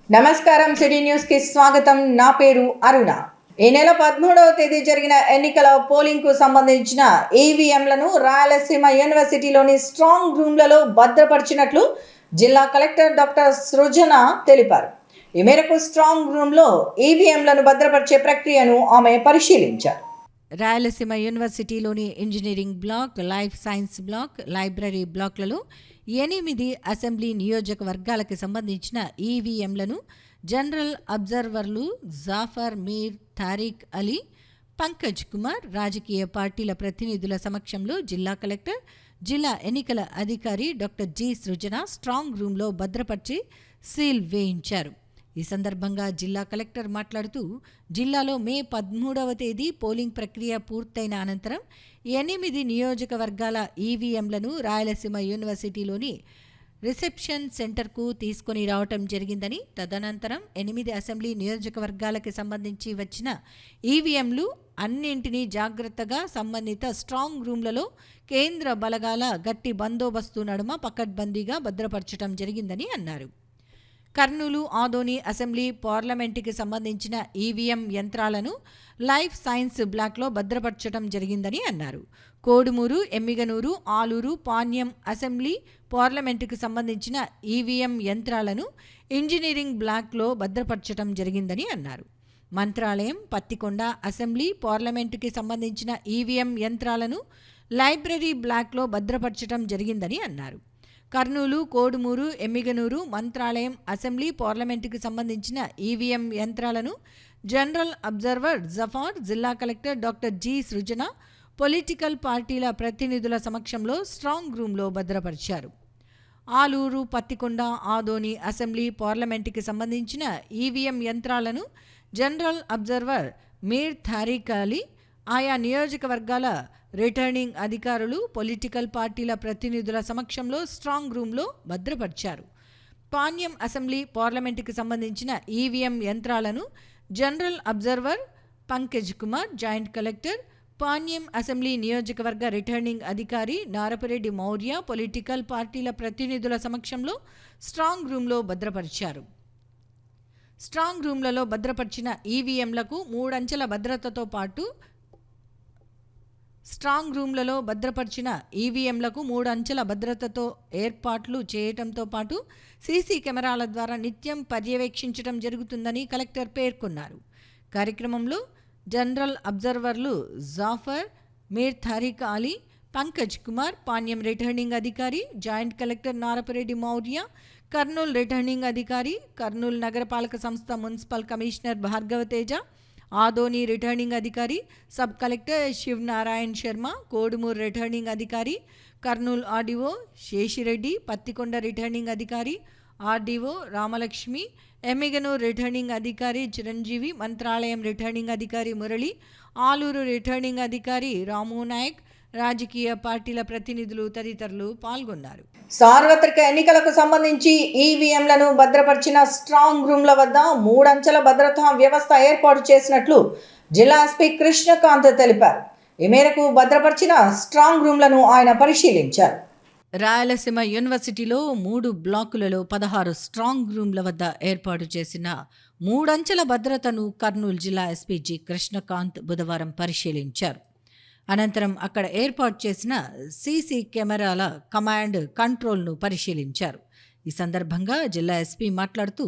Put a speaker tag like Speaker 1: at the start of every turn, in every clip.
Speaker 1: నమస్కారం. City news కి స్వాగతం. నా పేరు అరుణ. ఈ నెల 13వ తేదీ జరిగిన ఎన్నికల పోలింగ్ కు సంబంధించిన ఈవీఎంలను రాయలసీమ యూనివర్సిటీలోని స్ట్రాంగ్ రూమ్లలో భద్రపరిచినట్లు జిల్లా కలెక్టర్ డాక్టర్ సృజన తెలిపారు. ఈ మేరకు స్ట్రాంగ్ రూమ్లో ఈవీఎంలను భద్రపరిచే ప్రక్రియను ఆమె పరిశీలించారు.
Speaker 2: రాయలసీమ యూనివర్సిటీలోని engineering block, life science block, library బ్లాక్లలో 8 అసెంబ్లీ నియోజకవర్గాలకు సంబంధించిన ఈవీఎంలను జనరల్ అబ్జర్వర్లు జాఫర్ మీర్, తారిక్ అలీ, పంకజ్ కుమార్, రాజకీయ పార్టీల ప్రతినిధుల సమక్షంలో జిల్లా కలెక్టర్, జిల్లా ఎన్నికల అధికారి డాక్టర్ జి సృజన స్ట్రాంగ్ రూమ్లో భద్రపరిచి సీల్ వేయించారు. ఈ సందర్భంగా జిల్లా కలెక్టర్ మాట్లాడుతూ, జిల్లాలో మే 13వ తేదీ పోలింగ్ ప్రక్రియ పూర్తయిన అనంతరం 8 నియోజకవర్గాల ఈవీఎంలను రాయలసీమ యూనివర్సిటీలోని రిసెప్షన్ సెంటర్కు తీసుకొని రావటం జరిగిందని, తదనంతరం 8 అసెంబ్లీ నియోజకవర్గాలకు సంబంధించి వచ్చిన ఈవీఎంలు అన్నింటినీ జాగ్రత్తగా సంబంధిత స్ట్రాంగ్ రూమ్లలో కేంద్ర బలగాల గట్టి బందోబస్తు నడుమ పకడ్బందీగా భద్రపరచడం జరిగిందని అన్నారు. కర్నూలు, ఆదోని అసెంబ్లీ, పార్లమెంటుకి సంబంధించిన ఈవీఎం యంత్రాలను లైఫ్ సైన్స్ బ్లాక్లో భద్రపరచడం జరిగిందని అన్నారు. కోడుమూరు, ఎమ్మిగనూరు, ఆలూరు, పాణ్యం అసెంబ్లీ, పార్లమెంటుకు సంబంధించిన ఈవీఎం యంత్రాలను ఇంజనీరింగ్ బ్లాక్లో భద్రపరచడం జరిగిందని అన్నారు. మంత్రాలయం, పత్తికొండ అసెంబ్లీ, పార్లమెంటుకి సంబంధించిన ఈవీఎం యంత్రాలను లైబ్రరీ బ్లాక్లో భద్రపరచడం జరిగిందని అన్నారు. కర్నూలు, కోడుమూరు, ఎమ్మిగనూరు, మంత్రాలయం అసెంబ్లీ, పార్లమెంటుకి సంబంధించిన ఈవీఎం యంత్రాలను జనరల్ అబ్జర్వర్ జఫార్, జిల్లా కలెక్టర్ డాక్టర్ జి సృజన పొలిటికల్ పార్టీల ప్రతినిధుల సమక్షంలో స్ట్రాంగ్ రూమ్లో భద్రపరిచారు. ఆలూరు, పత్తికొండ, ఆదోని అసెంబ్లీ, పార్లమెంటుకి సంబంధించిన ఈవీఎం యంత్రాలను జనరల్ అబ్జర్వర్ మీర్ తారిక్ అలీ, ఆయా నియోజకవర్గాల రిటర్నింగ్ అధికారులు, పొలిటికల్ పార్టీల ప్రతినిధుల సమక్షంలో స్ట్రాంగ్ రూమ్లో భద్రపరిచారు. పాణ్యం అసెంబ్లీ, పార్లమెంటుకి సంబంధించిన ఈవీఎం యంత్రాలను general observer Pankaj Kumar, joint collector, Panyam assembly నియోజకవర్గ రిటర్నింగ్ అధికారి నారపురెడ్డి మౌర్య, పొలిటికల్ పార్టీల ప్రతినిధుల సమక్షంలో స్ట్రాంగ్ రూమ్లో భద్రపరిచారు. స్ట్రాంగ్ రూమ్లలో భద్రపరిచిన ఈవీఎంలకు 3 అంచెల భద్రతతో పాటు ఏర్పాట్లు చేయడంతో పాటు సీసీ కెమెరాల ద్వారా నిత్యం పర్యవేక్షించడం జరుగుతుందని కలెక్టర్ పేర్కొన్నారు. కార్యక్రమంలో జనరల్ అబ్జర్వర్లు జాఫర్ మీర్, తారిక్ అలీ, పంకజ్ కుమార్, పాణ్యం రిటర్నింగ్ అధికారి, joint collector Narapureddy Maurya, Kurnool returning అధికారి, కర్నూలు నగరపాలక సంస్థ municipal commissioner Bhargavateja, Adoni returning అధికారి, sub collector Shiv Narayan Sharma, Kodumuru returning అధికారి, కర్నూలు ఆర్డీఓ శేషిరెడ్డి, పత్తికొండ రిటర్నింగ్ అధికారి ఆర్డీఓ రామలక్ష్మి, ఎమ్మిగనూరు రిటర్నింగ్ అధికారి చిరంజీవి, మంత్రాలయం రిటర్నింగ్ అధికారి మురళి, ఆలూరు రిటర్నింగ్ అధికారి రాము నాయక్, రాజకీయ పార్టీల ప్రతినిధులు తదితరులు పాల్గొన్నారు.
Speaker 1: సార్వత్రిక ఎన్నికలకు సంబంధించి ఈవీఎంలను భద్రపరిచిన స్ట్రాంగ్ రూమ్ల వద్ద 3 అంచెల భద్రతా వ్యవస్థ ఏర్పాటు చేసినట్లు జిల్లా ఎస్పీ కృష్ణకాంత్ తెలిపారు. ఈ మేరకు భద్రపరిచిన స్ట్రాంగ్ రూమ్లను ఆయన పరిశీలించారు.
Speaker 2: రాయలసీమ యూనివర్సిటీలో 3 బ్లాకులలో 16 స్ట్రాంగ్ రూమ్ల వద్ద ఏర్పాటు చేసిన 3 అంచెల భద్రతను కర్నూలు జిల్లా ఎస్పీ జి కృష్ణకాంత్ బుధవారం పరిశీలించారు. అనంతరం అక్కడ ఏర్పాటు చేసిన సీసీ కెమెరాల కమాండ్ కంట్రోల్ను పరిశీలించారు. ఈ సందర్భంగా జిల్లా ఎస్పీ మాట్లాడుతూ,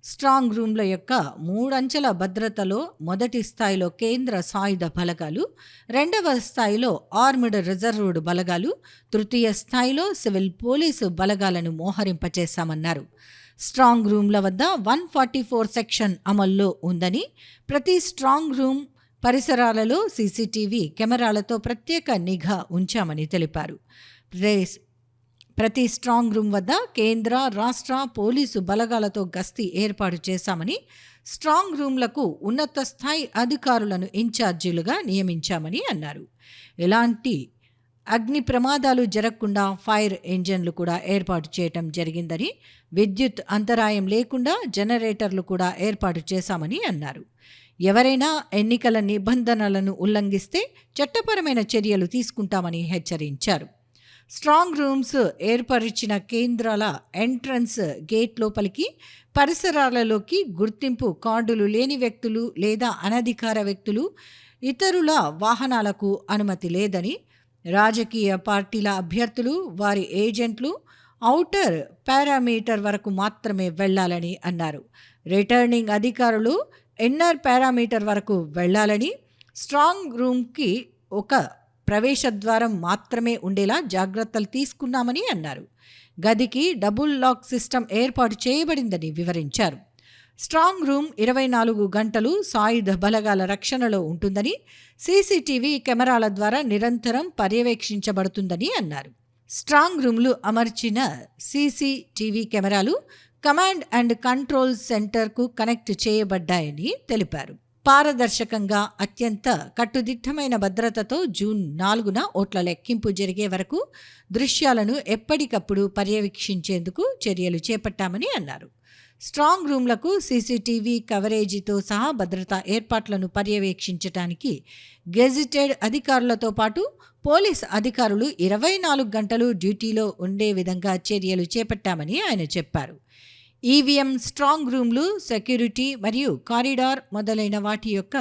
Speaker 2: స్ట్రాంగ్ రూమ్ల యొక్క 3 అంచెల భద్రతలో మొదటి స్థాయిలో కేంద్ర సాయుధ బలగాలు, 2వ స్థాయిలో ఆర్మ్డ్ రిజర్వ్డ్ బలగాలు, తృతీయ స్థాయిలో సివిల్ పోలీసు బలగాలను మోహరింపచేశామన్నారు. స్ట్రాంగ్ రూమ్ల వద్ద 144 సెక్షన్ అమల్లో ఉందని, ప్రతి స్ట్రాంగ్ రూమ్ పరిసరాలలో సీసీటీవీ కెమెరాలతో ప్రత్యేక నిఘా ఉంచామని తెలిపారు. ప్రతి స్ట్రాంగ్ రూమ్ వద్ద కేంద్ర, రాష్ట్ర పోలీసు బలగాలతో గస్తీ ఏర్పాటు చేశామని, స్ట్రాంగ్ రూమ్లకు ఉన్నత స్థాయి అధికారులను ఇన్ఛార్జీలుగా నియమించామని అన్నారు. ఎలాంటి అగ్ని ప్రమాదాలు జరగకుండా ఫైర్ ఇంజన్లు కూడా ఏర్పాటు చేయటం జరిగిందని, విద్యుత్ అంతరాయం లేకుండా జనరేటర్లు కూడా ఏర్పాటు చేశామని అన్నారు. ఎవరైనా ఎన్నికల నిబంధనలను ఉల్లంఘిస్తే చట్టపరమైన చర్యలు తీసుకుంటామని హెచ్చరించారు. స్ట్రాంగ్ రూమ్స్ ఏర్పరిచిన కేంద్రాల ఎంట్రన్స్ గేట్ లోపలికి పరిసరాలలోకి గుర్తింపు కార్డులు లేని వ్యక్తులు లేదా అనధికార వ్యక్తులు ఇతరుల వాహనాలకు అనుమతి లేదని, రాజకీయ పార్టీల అభ్యర్థులు వారి ఏజెంట్లు ఔటర్ పారామీటర్ వరకు మాత్రమే వెళ్ళాలని అన్నారు. రిటర్నింగ్ అధికారులు ఇన్నర్ పారామీటర్ వరకు వెళ్ళాలని, స్ట్రాంగ్ రూమ్కి ఒక ప్రవేశద్వారం మాత్రమే ఉండేలా జాగ్రత్తలు తీసుకున్నామని అన్నారు. గదికి డబుల్ లాక్ సిస్టమ్ ఏర్పాటు చేయబడిందని వివరించారు. స్ట్రాంగ్ రూమ్ 24 గంటలు సాయుధ బలగాల రక్షణలో ఉంటుందని, సీసీటీవీ కెమెరాల ద్వారా నిరంతరం పర్యవేక్షించబడుతుందని అన్నారు. స్ట్రాంగ్ రూమ్లు అమర్చిన సీసీటీవీ కెమెరాలు కమాండ్ అండ్ కంట్రోల్ సెంటర్కు కనెక్ట్ చేయబడ్డాయని తెలిపారు. పారదర్శకంగా అత్యంత కట్టుదిట్టమైన భద్రతతో జూన్ 4న ఓట్ల లెక్కింపు జరిగే వరకు దృశ్యాలను ఎప్పటికప్పుడు పర్యవేక్షించేందుకు చర్యలు చేపట్టామని అన్నారు. స్ట్రాంగ్ రూమ్లకు సీసీటీవీ కవరేజీతో సహా భద్రతా ఏర్పాట్లను పర్యవేక్షించడానికి గెజిటెడ్ అధికారులతో పాటు పోలీస్ అధికారులు 24 గంటలు డ్యూటీలో ఉండే విధంగా చర్యలు చేపట్టామని ఆయన చెప్పారు. ఈవీఎం స్ట్రాంగ్ రూమ్లు, సెక్యూరిటీ మరియు కారిడార్ మొదలైన వాటి యొక్క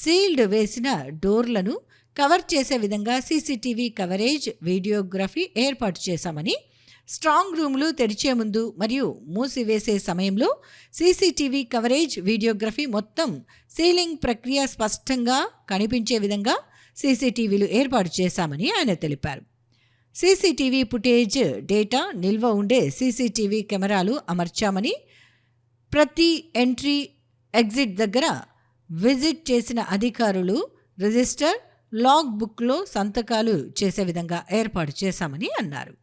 Speaker 2: సీల్డ్ వేసిన డోర్లను కవర్ చేసే విధంగా సీసీటీవీ కవరేజ్, వీడియోగ్రఫీ ఏర్పాటు చేశామని, స్ట్రాంగ్ రూమ్లు తెరిచే ముందు మరియు మూసివేసే సమయంలో సీసీటీవీ కవరేజ్, వీడియోగ్రఫీ మొత్తం సీలింగ్ ప్రక్రియ స్పష్టంగా కనిపించే విధంగా సీసీటీవీలు ఏర్పాటు చేశామని ఆయన తెలిపారు. సీసీటీవీ ఫుటేజ్ డేటా నిల్వ ఉండే సీసీటీవీ కెమెరాలు అమర్చామని, ప్రతి ఎంట్రీ ఎగ్జిట్ దగ్గర విజిట్ చేసిన అధికారులు రిజిస్టర్ లాగ్ బుక్లో సంతకాలు చేసే విధంగా ఏర్పాటు చేశామని అన్నారు.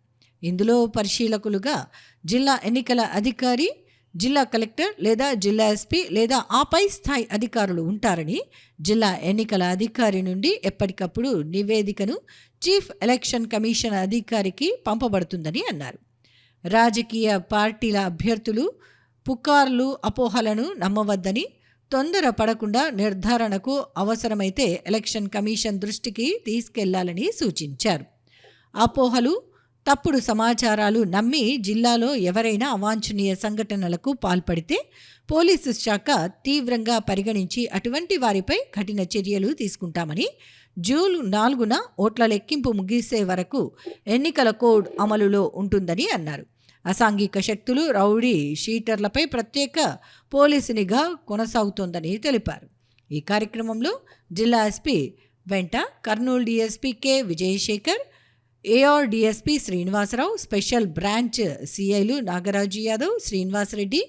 Speaker 2: ఇందులో పరిశీలకులుగా జిల్లా ఎన్నికల అధికారి, జిల్లా కలెక్టర్ లేదా జిల్లా ఎస్పీ లేదా ఆపై స్థాయి అధికారులు ఉంటారని, జిల్లా ఎన్నికల అధికారి నుండి ఎప్పటికప్పుడు నివేదికను చీఫ్ ఎలక్షన్ కమిషన్ అధికారికి పంపబడుతుందని అన్నారు. రాజకీయ పార్టీల అభ్యర్థులు పుకార్లు, అపోహలను నమ్మవద్దని, తొందర పడకుండా నిర్ధారణకు అవసరమైతే ఎలక్షన్ కమిషన్ దృష్టికి తీసుకెళ్లాలని సూచించారు. అపోహలు, తప్పుడు సమాచారాలు నమ్మి జిల్లాలో ఎవరైనా అవాంఛనీయ సంఘటనలకు పాల్పడితే పోలీసు శాఖ తీవ్రంగా పరిగణించి అటువంటి వారిపై కఠిన చర్యలు తీసుకుంటామని, జూన్ 4న ఓట్ల లెక్కింపు ముగిసే వరకు ఎన్నికల కోడ్ అమలులో ఉంటుందని అన్నారు. అసాంఘిక శక్తులు, రౌడీ షీటర్లపై ప్రత్యేక పోలీసు నిఘా కొనసాగుతోందని తెలిపారు. ఈ కార్యక్రమంలో జిల్లా ఎస్పీ వెంట Kurnool DSP K Vijayashekar, AR DSP Srinivasarao, special branch సిఐలు Nagaraju Yadav, Srinivasareddy,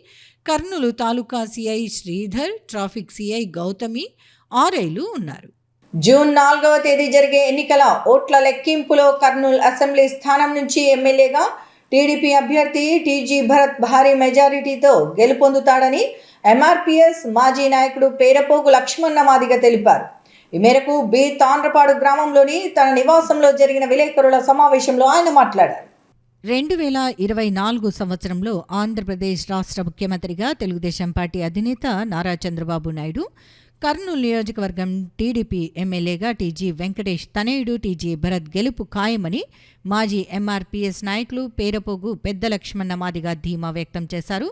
Speaker 2: Kurnool taluka CI Sridhar, traffic CI Gautami, ఆర్ఐలు ఉన్నారు.
Speaker 1: జూన్ 4వ తేదీ జరిగే ఎన్నికల ఓట్ల లెక్కింపులో కర్నూలు అసెంబ్లీ స్థానం నుంచి ఎమ్మెల్యేగా టీడీపీ అభ్యర్థి టీజీ భరత్ భారీ మెజారిటీతో గెలుపొందుతాడని ఎంఆర్పీఎస్ మాజీ నాయకుడు పేరపోగు లక్ష్మణ మాదిగ తెలిపారు. ఈ మేరకు బి తాండ్రపాడు గ్రామంలోని తన నివాసంలో జరిగిన విలేకరుల సమావేశంలో ఆయన మాట్లాడారు.
Speaker 2: 2024 సంవత్సరంలో ఆంధ్రప్రదేశ్ రాష్ట్ర ముఖ్యమంత్రిగా తెలుగుదేశం పార్టీ అధినేత నారా చంద్రబాబు నాయుడు, కర్నూలు నియోజకవర్గం టీడీపీ ఎమ్మెల్యేగా టీజీ వెంకటేష్ తనయుడు టీజీ భరత్ గెలుపు ఖాయమని మాజీ ఎంఆర్పీఎస్ నాయకులు పేరపోగు పెద్ద లక్ష్మణ మాదిగ ధీమా వ్యక్తం చేశారు.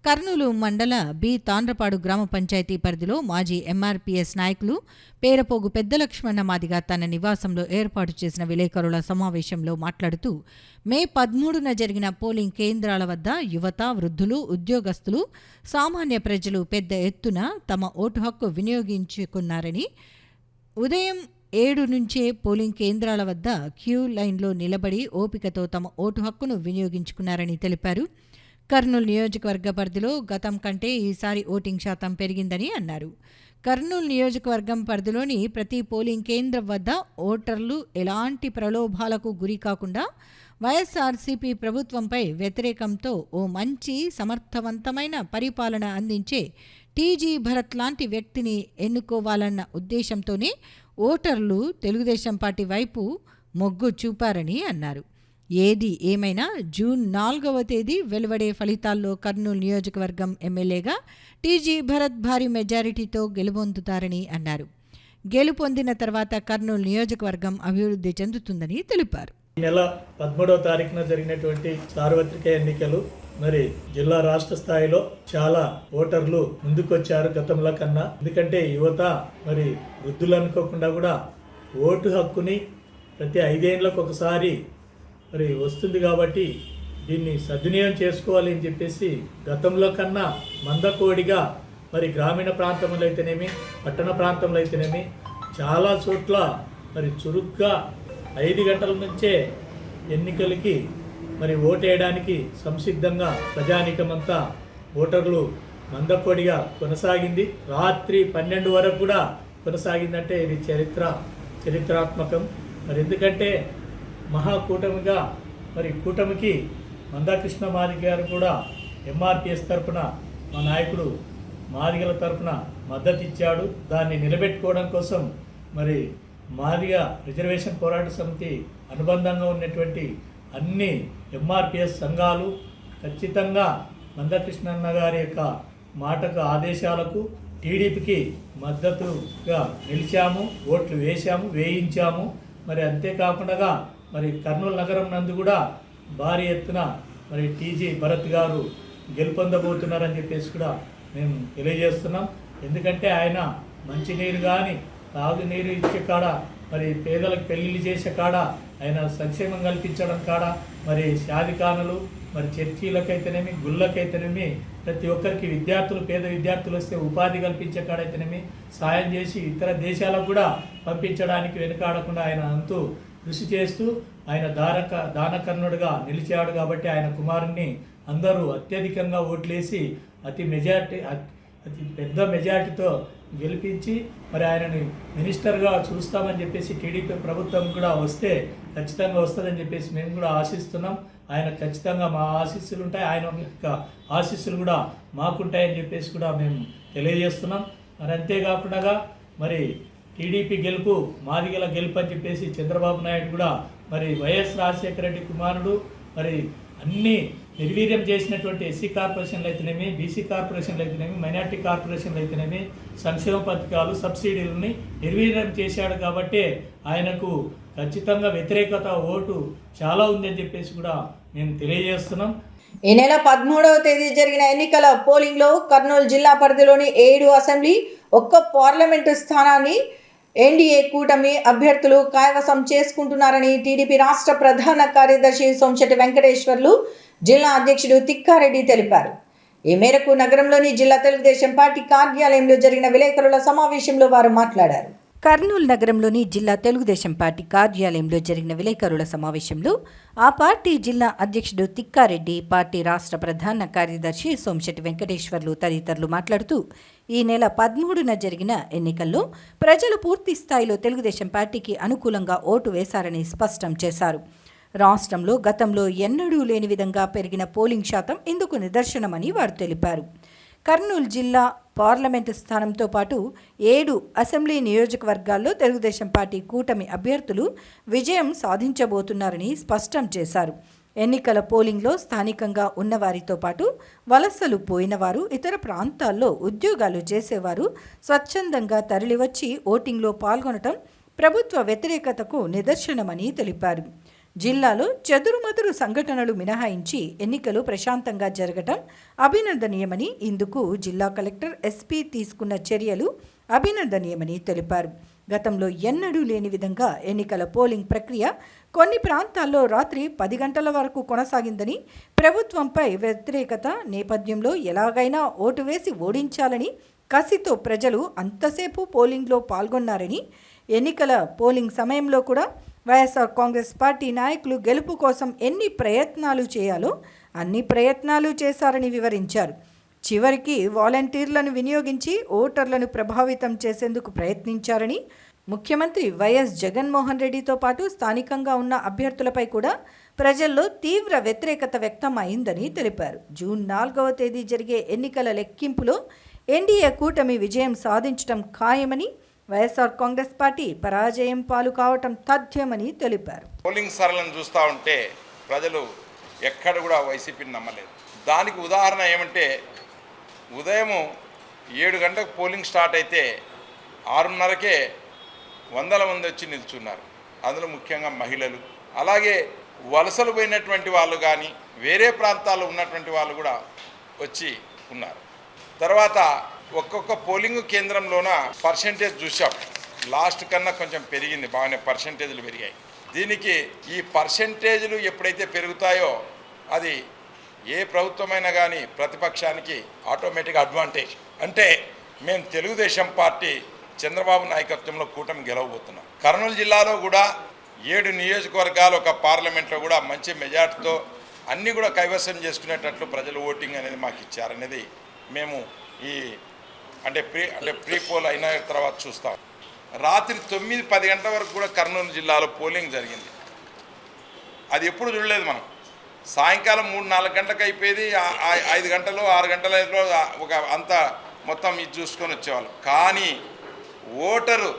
Speaker 2: కర్నూలు మండల బి తాండ్రపాడు గ్రామ పంచాయతీ పరిధిలో మాజీ ఎంఆర్పీఎస్ నాయకులు పేరపోగు పెద్ద లక్ష్మణ మాదిగ తన నివాసంలో ఏర్పాటు చేసిన విలేకరుల సమావేశంలో మాట్లాడుతూ, మే 13న జరిగిన పోలింగ్ కేంద్రాల వద్ద యువత, వృద్ధులు, ఉద్యోగస్తులు, సామాన్య ప్రజలు పెద్ద ఎత్తున తమ ఓటు హక్కు వినియోగించుకున్నారని, ఉదయం 7 నుంచే పోలింగ్ కేంద్రాల వద్ద క్యూ లైన్లో నిలబడి ఓపికతో తమ ఓటు హక్కును వినియోగించుకున్నారని తెలిపారు. కర్నూలు నియోజకవర్గ పరిధిలో గతం కంటే ఈసారి ఓటింగ్ శాతం పెరిగిందని అన్నారు. కర్నూలు నియోజకవర్గం పరిధిలోని ప్రతి పోలింగ్ కేంద్రం వద్ద ఓటర్లు ఎలాంటి ప్రలోభాలకు గురి కాకుండా వైఎస్ఆర్సీపీ ప్రభుత్వంపై వ్యతిరేకంతో ఓ మంచి సమర్థవంతమైన పరిపాలన అందించే టీజీ భరత్ లాంటి వ్యక్తిని ఎన్నుకోవాలన్న ఉద్దేశంతోనే ఓటర్లు తెలుగుదేశం పార్టీ వైపు మొగ్గు చూపారని అన్నారు. ఏది ఏమైనా జూన్ 4వ తేదీ వెలువడే ఫలితాల్లో కర్నూలు నియోజకవర్గం ఎమ్మెల్యేగా టీజీ భరత్ భారీ మెజారిటీతో గెలుపొందుతారని అన్నారు. గెలుపొందిన తర్వాత కర్నూలు నియోజకవర్గం అభివృద్ధి చెందుతుందని తెలిపారు.
Speaker 3: ఈ నెల 13వ తారీఖున జరిగినటువంటి సార్వత్రిక ఎన్నికలు మరి జిల్లా రాష్ట్ర స్థాయిలో చాలా ఓటర్లు ముందుకొచ్చారు గతంలో కన్నా. ఎందుకంటే యువత మరి వృద్ధులు అనుకోకుండా కూడా ఓటు హక్కుని ప్రతి 5 ఏళ్లకు ఒకసారి మరి వస్తుంది కాబట్టి దీన్ని సద్వినియోగం చేసుకోవాలి అని చెప్పేసి గతంలో కన్నా మందకోడిగా మరి గ్రామీణ ప్రాంతంలో అయితేనేమి పట్టణ ప్రాంతంలో అయితేనేమి చాలా చోట్ల మరి చురుగ్గా 5 గంటల నుంచే ఎన్నికలకి మరి ఓటేయడానికి సంసిద్ధంగా ప్రజానీకమంతా ఓటర్లు మందకొడిగా కొనసాగింది. రాత్రి 12 వరకు కూడా కొనసాగిందంటే ఇది చరిత్రాత్మకం. మరి ఎందుకంటే మహాకూటమిగా మరి కూటమికి మందాకృష్ణ మాదిగ గారు కూడా ఎంఆర్పిఎస్ తరఫున మా నాయకుడు మాదిగల తరఫున మద్దతు ఇచ్చాడు. దాన్ని నిలబెట్టుకోవడం కోసం మరి మాదిగ రిజర్వేషన్ పోరాట సమితి అనుబంధంగా ఉన్నటువంటి అన్ని ఎంఆర్పిఎస్ సంఘాలు ఖచ్చితంగా మందకృష్ణన్న గారి యొక్క మాటకు ఆదేశాలకు టీడీపీకి మద్దతుగా నిలిచాము, ఓట్లు వేయించాము. మరి అంతేకాకుండా మరి కర్నూలు నగరం నందు కూడా భారీ ఎత్తున మరి టీజీ భరత్ గారు గెలుపొందబోతున్నారని చెప్పేసి కూడా మేము తెలియజేస్తున్నాం. ఎందుకంటే ఆయన మంచినీరు కానీ తాగునీరు ఇచ్చే కాడ మరి పేదలకు పెళ్లిళ్ళు చేసే కాడ ఆయన సంక్షేమం కల్పించడం కాడ మరి షాదిఖానలు మరి చర్చీలకైతేనేమి గుళ్ళకైతేనేమి ప్రతి ఒక్కరికి పేద విద్యార్థులు వస్తే ఉపాధి కల్పించే కాడైతేనేమి సాయం చేసి ఇతర దేశాలకు కూడా పంపించడానికి వెనుకాడకుండా ఆయన అంతూ కృషి చేస్తూ ఆయన దానకర్ణుడుగా నిలిచాడు. కాబట్టి ఆయన కుమారుణ్ణి అందరూ అత్యధికంగా ఓట్లేసి అతి పెద్ద మెజార్టీతో గెలిపించి మరి ఆయనని మినిస్టర్గా చూస్తామని చెప్పేసి టీడీపీ ప్రభుత్వం కూడా వస్తే ఖచ్చితంగా వస్తుందని చెప్పేసి మేము కూడా ఆశిస్తున్నాం. ఆయన ఖచ్చితంగా మా ఆశీస్సులు ఉంటాయి, ఆయన యొక్క ఆశీస్సులు కూడా మాకుంటాయని చెప్పేసి కూడా మేము తెలియజేస్తున్నాం. మరి అంతేకాకుండా మరి టీడీపీ గెలుపు మాదిగల గెలుపు అని చెప్పేసి చంద్రబాబు నాయుడు కూడా మరి వైఎస్ రాజశేఖర రెడ్డి కుమారుడు మరి అన్ని నిర్వీర్యం చేసినటువంటి ఎస్సీ కార్పొరేషన్లు అయితేనేమి, బీసీ కార్పొరేషన్లు అయితేనేమి, మైనార్టీ కార్పొరేషన్లు అయితేనేమి సంక్షేమ పథకాలు సబ్సిడీలని నిర్వీర్యం చేశాడు. కాబట్టి ఆయనకు ఖచ్చితంగా వ్యతిరేకత ఓటు చాలా ఉందని చెప్పేసి కూడా మేము తెలియజేస్తున్నాం.
Speaker 1: ఈ నెల 13వ తేదీ జరిగిన ఎన్నికల పోలింగ్లో కర్నూలు జిల్లా పరిధిలోని 7 అసెంబ్లీ, 1 పార్లమెంటు స్థానాన్ని ఎన్డీఏ కూటమి అభ్యర్థులు కైవసం చేసుకుంటున్నారని టీడీపీ రాష్ట్ర ప్రధాన కార్యదర్శి సోమశెట్టి వెంకటేశ్వర్లు, జిల్లా అధ్యక్షుడు తిక్కారెడ్డి తెలిపారు. ఈ మేరకు నగరంలోని జిల్లా తెలుగుదేశం పార్టీ కార్యాలయంలో జరిగిన విలేకరుల సమావేశంలో వారు మాట్లాడారు.
Speaker 2: కర్నూలు నగరంలోని జిల్లా తెలుగుదేశం పార్టీ కార్యాలయంలో జరిగిన విలేకరుల సమావేశంలో ఆ పార్టీ జిల్లా అధ్యక్షుడు తిక్కారెడ్డి, పార్టీ రాష్ట్ర ప్రధాన కార్యదర్శి సోమశెట్టి వెంకటేశ్వర్లు తదితరులు మాట్లాడుతూ ఈ నెల 13న జరిగిన ఎన్నికల్లో ప్రజలు పూర్తి స్థాయిలో తెలుగుదేశం పార్టీకి అనుకూలంగా ఓటు వేశారని స్పష్టం చేశారు. రాష్ట్రంలో గతంలో ఎన్నడూ లేని విధంగా పెరిగిన పోలింగ్ శాతం ఇందుకు నిదర్శనమని వారు తెలిపారు. కర్నూలు జిల్లా పార్లమెంటు స్థానంతో పాటు 7 అసెంబ్లీ నియోజకవర్గాల్లో తెలుగుదేశం పార్టీ కూటమి అభ్యర్థులు విజయం సాధించబోతున్నారని స్పష్టం చేశారు. ఎన్నికల పోలింగ్లో స్థానికంగా ఉన్నవారితో పాటు వలసలు పోయినవారు, ఇతర ప్రాంతాల్లో ఉద్యోగాలు చేసేవారు స్వచ్ఛందంగా తరలివచ్చి ఓటింగ్లో పాల్గొనడం ప్రభుత్వ వ్యతిరేకతకు నిదర్శనమని తెలిపారు. జిల్లాలో చెదురుమదురు సంఘటనలు మినహాయించి ఎన్నికలు ప్రశాంతంగా జరగటం అభినందనీయమని, ఇందుకు జిల్లా కలెక్టర్, ఎస్పీ తీసుకున్న చర్యలు అభినందనీయమని తెలిపారు. గతంలో ఎన్నడూ లేని విధంగా ఎన్నికల పోలింగ్ ప్రక్రియ కొన్ని ప్రాంతాల్లో రాత్రి 10 గంటల వరకు కొనసాగిందని, ప్రభుత్వంపై వ్యతిరేకత నేపథ్యంలో ఎలాగైనా ఓటు వేసి ఓడించాలని కసితో ప్రజలు అంతసేపు పోలింగ్లో పాల్గొన్నారని, ఎన్నికల పోలింగ్ సమయంలో కూడా వైఎస్ఆర్ కాంగ్రెస్ పార్టీ నాయకులు గెలుపు కోసం ఎన్ని ప్రయత్నాలు చేయాలో అన్ని ప్రయత్నాలు చేశారని వివరించారు. చివరికి వాలంటీర్లను వినియోగించి ఓటర్లను ప్రభావితం చేసేందుకు ప్రయత్నించారని, ముఖ్యమంత్రి వైఎస్ జగన్మోహన్ రెడ్డితో పాటు స్థానికంగా ఉన్న అభ్యర్థులపై కూడా ప్రజల్లో తీవ్ర వ్యతిరేకత వ్యక్తం అయిందని తెలిపారు. జూన్ 4వ తేదీ జరిగే ఎన్నికల లెక్కింపులో ఎన్డీఏ కూటమి విజయం సాధించడం ఖాయమని, వైఎస్ఆర్ కాంగ్రెస్ పార్టీ పరాజయం పాలు కావటం తథ్యమని తెలిపారు.
Speaker 4: పోలింగ్ సరళను చూస్తూ ఉంటే ప్రజలు ఎక్కడ కూడా వైసీపీని నమ్మలేదు. దానికి ఉదాహరణ ఏమంటే ఉదయం 7 గంటలకు పోలింగ్ స్టార్ట్ అయితే 6:30కే వందల మంది వచ్చి నిల్చున్నారు. అందులో ముఖ్యంగా మహిళలు, అలాగే వలసలు పోయినటువంటి వాళ్ళు కానీ వేరే ప్రాంతాల్లో ఉన్నటువంటి వాళ్ళు కూడా వచ్చి ఉన్నారు. తర్వాత ఒక్కొక్క పోలింగ్ కేంద్రంలోన పర్సెంటేజ్ చూసాం, లాస్ట్ కన్నా కొంచెం పెరిగింది, బాగానే పర్సెంటేజ్లు పెరిగాయి. దీనికి ఈ పర్సెంటేజ్లు ఎప్పుడైతే పెరుగుతాయో అది ఏ ప్రభుత్వమైనా కానీ ప్రతిపక్షానికి ఆటోమేటిక్ అడ్వాంటేజ్. అంటే మేము తెలుగుదేశం పార్టీ చంద్రబాబు నాయకత్వంలో కూటమి గెలవబోతున్నాం. కర్నూలు జిల్లాలో కూడా 7 నియోజకవర్గాలు ఒక పార్లమెంట్లో కూడా మంచి మెజార్టీతో అన్నీ కూడా కైవసం చేసుకునేటట్లు ప్రజలు ఓటింగ్ అనేది మాకు ఇచ్చారనేది మేము ఈ ప్రీ పోల్ అయిన తర్వాత చూస్తాం. రాత్రి 9-10 గంటల వరకు కూడా కర్నూలు జిల్లాలో పోలింగ్ జరిగింది. అది ఎప్పుడు చూడలేదు మనం. సాయంకాలం 3-4 గంటలకు అయిపోయేది, 5 గంటలు 6 గంటలలో ఒక అంత మొత్తం ఇది చూసుకొని వచ్చేవాళ్ళు. కానీ ఓటరు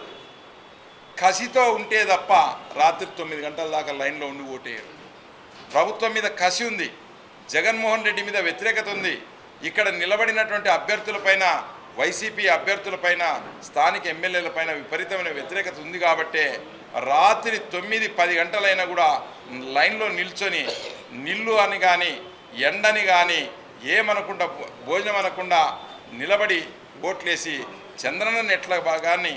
Speaker 4: కసితో ఉంటే తప్ప రాత్రి 9 గంటల దాకా లైన్లో ఉండి ఓటేయరు. ప్రభుత్వం మీద కసి ఉంది, జగన్మోహన్ రెడ్డి మీద వ్యతిరేకత ఉంది. ఇక్కడ నిలబడినటువంటి అభ్యర్థులపైన, వైసీపీ అభ్యర్థులపైన, స్థానిక ఎమ్మెల్యేలపైన విపరీతమైన వ్యతిరేకత ఉంది. కాబట్టే రాత్రి 9-10 గంటలైనా కూడా లైన్లో నిల్చొని నిల్లు అని కానీ ఎండని కానీ ఏమనకుండా భోజనం అనకుండా నిలబడి ఓట్లేసి చంద్రన్న ఎట్ల భాగాన్ని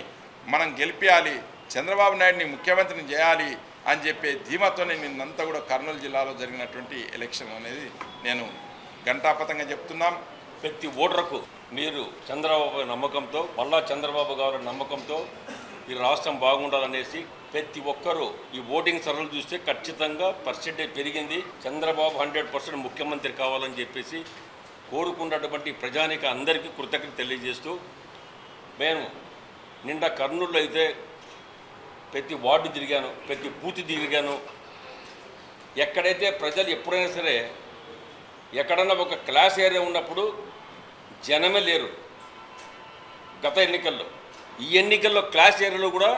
Speaker 4: మనం గెలిపించాలి, చంద్రబాబు నాయుడిని ముఖ్యమంత్రిని చేయాలి అని చెప్పే ధీమాతోనే నిన్నంతా కూడా కర్నూలు జిల్లాలో జరిగినటువంటి ఎలక్షన్ అనేది నేను ఘంటాపథంగా చెప్తున్నాం.
Speaker 5: ప్రతి ఓటర్కు మీరు చంద్రబాబు నమ్మకంతో, మళ్ళా చంద్రబాబు గారి నమ్మకంతో ఈ రాష్ట్రం బాగుండాలనేసి ప్రతి ఒక్కరూ ఈ ఓటింగ్ సరళి చూస్తే ఖచ్చితంగా పర్సెంటేజ్ పెరిగింది. చంద్రబాబు 100% ముఖ్యమంత్రి కావాలని చెప్పేసి కోరుకున్నటువంటి ప్రజానికి అందరికీ కృతజ్ఞత తెలియజేస్తూ, నేను నిండా కర్నూలులో అయితే ప్రతి వార్డు తిరిగాను, ప్రతి బూత్ తిరిగాను. ఎక్కడైతే ప్రజలు ఎప్పుడైనా సరే ఎక్కడన్నా ఒక క్లాస్ ఏరియా ఉన్నప్పుడు జనమే లేరు. గత ఎన్నికల్లో, ఈ ఎన్నికల్లో క్లాస్ ఏరియాలో కూడా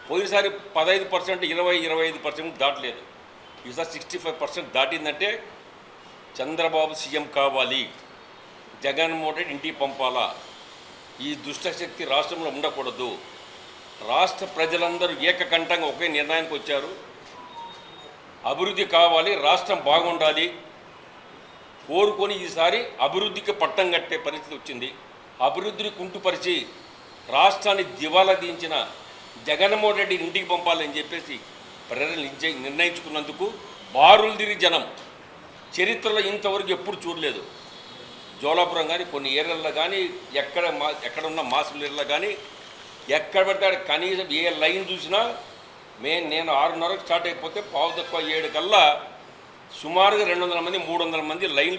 Speaker 5: పోయినసారి 15%, 20-25% దాటలేదు. ఈసారి 65% దాటిందంటే చంద్రబాబు సీఎం కావాలి, జగన్మోహన్ రెడ్డి ఇంటికి పంపాలా, ఈ దుష్టశక్తి రాష్ట్రంలో ఉండకూడదు. రాష్ట్ర ప్రజలందరూ ఏకకంఠంగా ఒకే నిర్ణయానికి వచ్చారు. అభివృద్ధి కావాలి, రాష్ట్రం బాగుండాలి కోరుకొని ఈసారి అభివృద్ధికి పట్టం కట్టే పరిస్థితి వచ్చింది. అభివృద్ధిని కుంటుపరిచి రాష్ట్రాన్ని దివాలా దించిన జగన్మోహన్ రెడ్డి ఇంటికి పంపాలని చెప్పేసి ప్రజలు నిర్ణయించుకున్నందుకు బారులు తిరిగి జనం చరిత్రలో ఇంతవరకు ఎప్పుడు చూడలేదు. జోలాపురం కానీ కొన్ని ఏరియాల్లో కానీ ఎక్కడున్న మాసుల ఏరియాలో కానీ ఎక్కడ పడితే కనీసం ఏ లైన్ చూసినా నేను 6:30కు స్టార్ట్ అయిపోతే 7:15 కల్లా సుమారుగా 200 మంది 300 మంది లైన్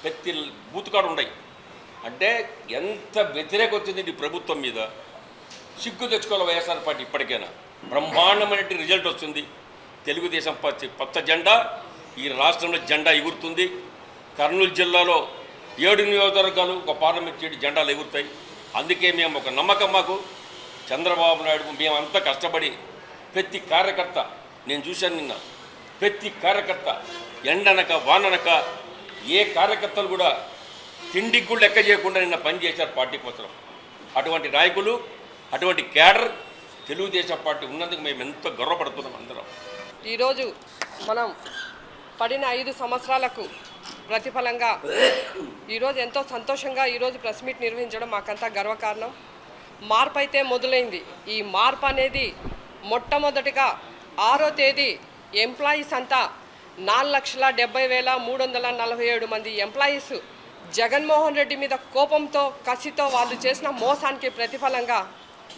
Speaker 5: ప్రతి బూత్ కాడ ఉన్నాయి. అంటే ఎంత వ్యతిరేకత వచ్చింది ఈ ప్రభుత్వం మీద. సిగ్గు తెచ్చుకోవాలి వైఎస్ఆర్ పార్టీ. ఇప్పటికైనా బ్రహ్మాండమైన రిజల్ట్ వస్తుంది. తెలుగుదేశం పార్టీ కొత్త జెండా ఈ రాష్ట్రంలో జెండా ఎగురుతుంది. కర్నూలు జిల్లాలో 7 నియోజకవర్గాలు ఒక పార్లమెంట్ సీటు జెండాలు ఎగురుతాయి. అందుకే మేము ఒక నమ్మకం, మాకు చంద్రబాబు నాయుడు మేమంతా కష్టపడి ప్రతి కార్యకర్త, నేను చూశాను నిన్న, ప్రతి కార్యకర్త ఎండనక వాననక ఏ కార్యకర్తలు కూడా తిండికి కూడా లెక్క చేయకుండా నిన్న పనిచేశారు పార్టీ కోసం. అటువంటి నాయకులు, అటువంటి క్యాడర్ తెలుగుదేశం పార్టీ ఉన్నందుకు మేము ఎంతో గర్వపడుతున్నాం అందరం.
Speaker 6: ఈరోజు మనం పడిన 5 సంవత్సరాలకు ప్రతిఫలంగా ఈరోజు ఎంతో సంతోషంగా ఈరోజు ప్రెస్ మీట్ నిర్వహించడం మాకంతా గర్వకారణం. మార్పు అయితే మొదలైంది. ఈ మార్పు అనేది మొట్టమొదటిగా 6వ తేదీ ఎంప్లాయీస్ అంతా 4,70,347 మంది ఎంప్లాయీస్ జగన్మోహన్ రెడ్డి మీద కోపంతో, కసితో వాళ్ళు చేసిన మోసానికి ప్రతిఫలంగా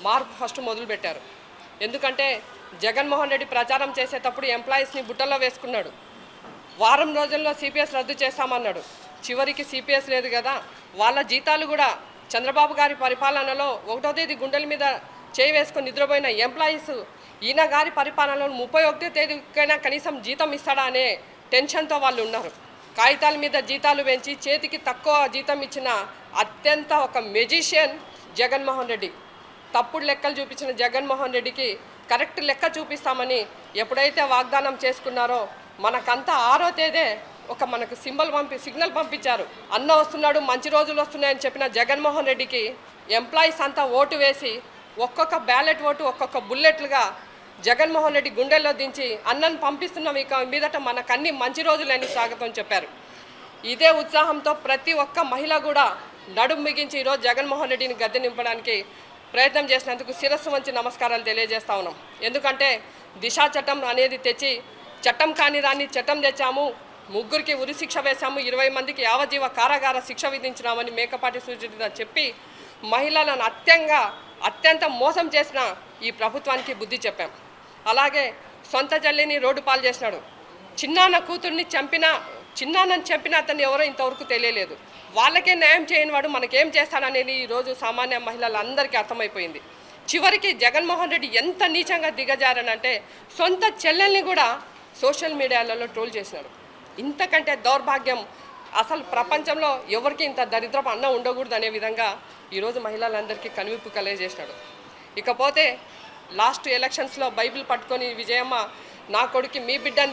Speaker 6: మార్పు ఫస్ట్ మొదలుపెట్టారు. ఎందుకంటే జగన్మోహన్ రెడ్డి ప్రచారం చేసేటప్పుడు ఎంప్లాయీస్ని బుట్టలో వేసుకున్నాడు. వారం రోజుల్లో సిపిఎస్ రద్దు చేస్తామన్నాడు. చివరికి సిపిఎస్ లేదు కదా. వాళ్ళ జీతాలు కూడా చంద్రబాబు గారి పరిపాలనలో 1వ తేదీ గుండెల మీద చేయి వేసుకొని నిద్రపోయిన ఎంప్లాయీస్ ఈయన గారి పరిపాలనలో 31వ తేదీకైనా కనీసం జీతం ఇస్తాడా అనే టెన్షన్తో వాళ్ళు ఉన్నారు. కాగితాల మీద జీతాలు పెంచి చేతికి తక్కువ జీతం ఇచ్చిన అత్యంత ఒక మెజిషియన్ జగన్మోహన్ రెడ్డి. తప్పుడు లెక్కలు చూపించిన జగన్మోహన్ రెడ్డికి కరెక్ట్ లెక్క చూపిస్తామని ఎప్పుడైతే వాగ్దానం చేసుకున్నారో మనకంతా 6వ తేదీ ఒక మనకు సిగ్నల్ పంపించారు. అన్న వస్తున్నాడు, మంచి రోజులు వస్తున్నాయని చెప్పిన జగన్మోహన్ రెడ్డికి ఎంప్లాయీస్ అంతా ఓటు వేసి ఒక్కొక్క బ్యాలెట్ ఓటు ఒక్కొక్క బుల్లెట్లుగా జగన్మోహన్ రెడ్డి గుండెల్లో దించి అన్నను పంపిస్తున్నాం, ఇక మీదట మనకు అన్ని మంచి రోజులని స్వాగతం చెప్పారు. ఇదే ఉత్సాహంతో ప్రతి ఒక్క మహిళ కూడా నడుం మిగించి ఈరోజు జగన్మోహన్ రెడ్డిని గద్దె నింపడానికి ప్రయత్నం చేసినందుకు శిరస్సు వంచి నమస్కారాలు తెలియజేస్తా ఉన్నాం. ఎందుకంటే దిశా చట్టం అనేది తెచ్చి చట్టం కాని దాన్ని చట్టం తెచ్చాము, ముగ్గురికి ఉరి శిక్ష వేశాము, 20 మందికి యావజ్జీవ కారాగార శిక్ష విధించినామని మేకపాటి సుచరిత చెప్పి మహిళలను అత్యంత మోసం చేసిన ఈ ప్రభుత్వానికి బుద్ధి చెప్పాం. అలాగే సొంత చెల్లిని రోడ్డు పాలు చేసినాడు. చిన్నాన్న కూతుర్ని చిన్నాన్నని చంపిన అతన్ని ఎవరో ఇంతవరకు తెలియలేదు. వాళ్ళకే న్యాయం చేయని వాడు మనకేం చేస్తాడనేది ఈరోజు సామాన్య మహిళలందరికీ అర్థమైపోయింది. చివరికి జగన్మోహన్ రెడ్డి ఎంత నీచంగా దిగజారనంటే సొంత చెల్లెల్ని కూడా సోషల్ మీడియాలలో ట్రోల్ చేసినాడు. ఇంతకంటే దౌర్భాగ్యం అసలు ప్రపంచంలో ఎవరికి ఇంత దరిద్రపు అన్నం ఉండకూడదు అనే విధంగా ఈరోజు మహిళలందరికీ కనువిప్పు కలిగజేసినాడు. ఇకపోతే లాస్ట్ ఎలక్షన్స్లో బైబిల్ పట్టుకొని విజయమ్మ నా కొడుకు మీ బిడ్డను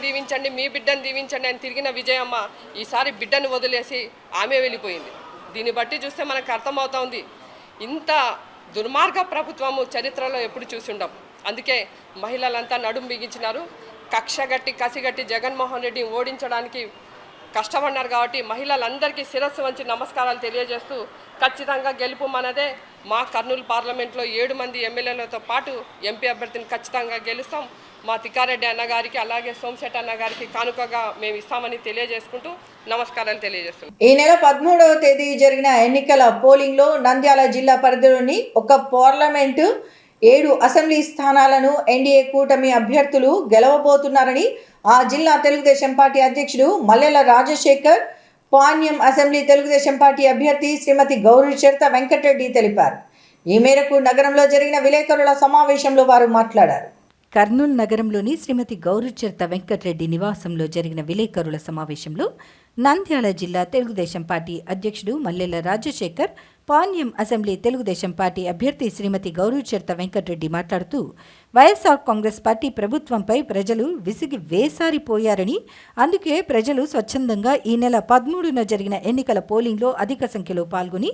Speaker 6: దీవించండి అని తిరిగిన విజయమ్మ ఈసారి బిడ్డను వదిలేసి ఆమె వెళ్ళిపోయింది. దీన్ని బట్టి చూస్తే మనకు అర్థమవుతోంది, ఇంత దుర్మార్గ ప్రభుత్వము చరిత్రలో ఎప్పుడు చూసి ఉండం. అందుకే మహిళలంతా నడుం బిగించినారు. కసిగట్టి జగన్మోహన్ రెడ్డిని ఓడించడానికి కష్టపడినారు. కాబట్టి మహిళలందరికీ శిరస్సు వంచి నమస్కారాలు తెలియజేస్తూ ఖచ్చితంగా గెలుపు మనదే. మా కర్నూలు పార్లమెంట్లో 7 మంది ఎమ్మెల్యేలతో పాటు ఎంపీ అభ్యర్థిని ఖచ్చితంగా గెలుస్తాం. మా తిక్కారెడ్డి అన్నగారికి అలాగే సోమశెట్టి అన్నగారికి కానుకగా మేము ఇస్తామని తెలియజేసుకుంటూ నమస్కారాలు తెలియజేస్తున్నాం.
Speaker 1: ఈ నెల 13వ తేదీ జరిగిన ఎన్నికల పోలింగ్లో నంద్యాల జిల్లా పరిధిలోని ఒక పార్లమెంటు 7 అసెంబ్లీ స్థానాలను ఎన్డీఏ కూటమి అభ్యర్థులు గెలవబోతున్నారని ఆ జిల్లా తెలుగుదేశం పార్టీ అధ్యక్షుడు మల్లెల రాజశేఖర్, పాణ్యం అసెంబ్లీ తెలుగుదేశం పార్టీ అభ్యర్థి శ్రీమతి గౌరిచరిత వెంకటరెడ్డి తెలిపారు. ఈ మేరకు నగరంలో జరిగిన విలేకరుల సమావేశంలో వారు మాట్లాడారు.
Speaker 2: కర్నూలు నగరంలోని శ్రీమతి గౌరిచరిత వెంకటరెడ్డి నివాసంలో జరిగిన విలేకరుల సమావేశంలో నంద్యాల జిల్లా తెలుగుదేశం పార్టీ అధ్యక్షుడు మల్లెల రాజశేఖర్, పాణ్యం అసెంబ్లీ తెలుగుదేశం పార్టీ అభ్యర్థి శ్రీమతి గౌరిచరిత వెంకటరెడ్డి మాట్లాడుతూ వైఎస్ఆర్ కాంగ్రెస్ పార్టీ ప్రభుత్వంపై ప్రజలు విసిగి వేసారిపోయారని, అందుకే ప్రజలు స్వచ్ఛందంగా ఈ నెల 13న జరిగిన ఎన్నికల పోలింగ్లో అధిక సంఖ్యలో పాల్గొని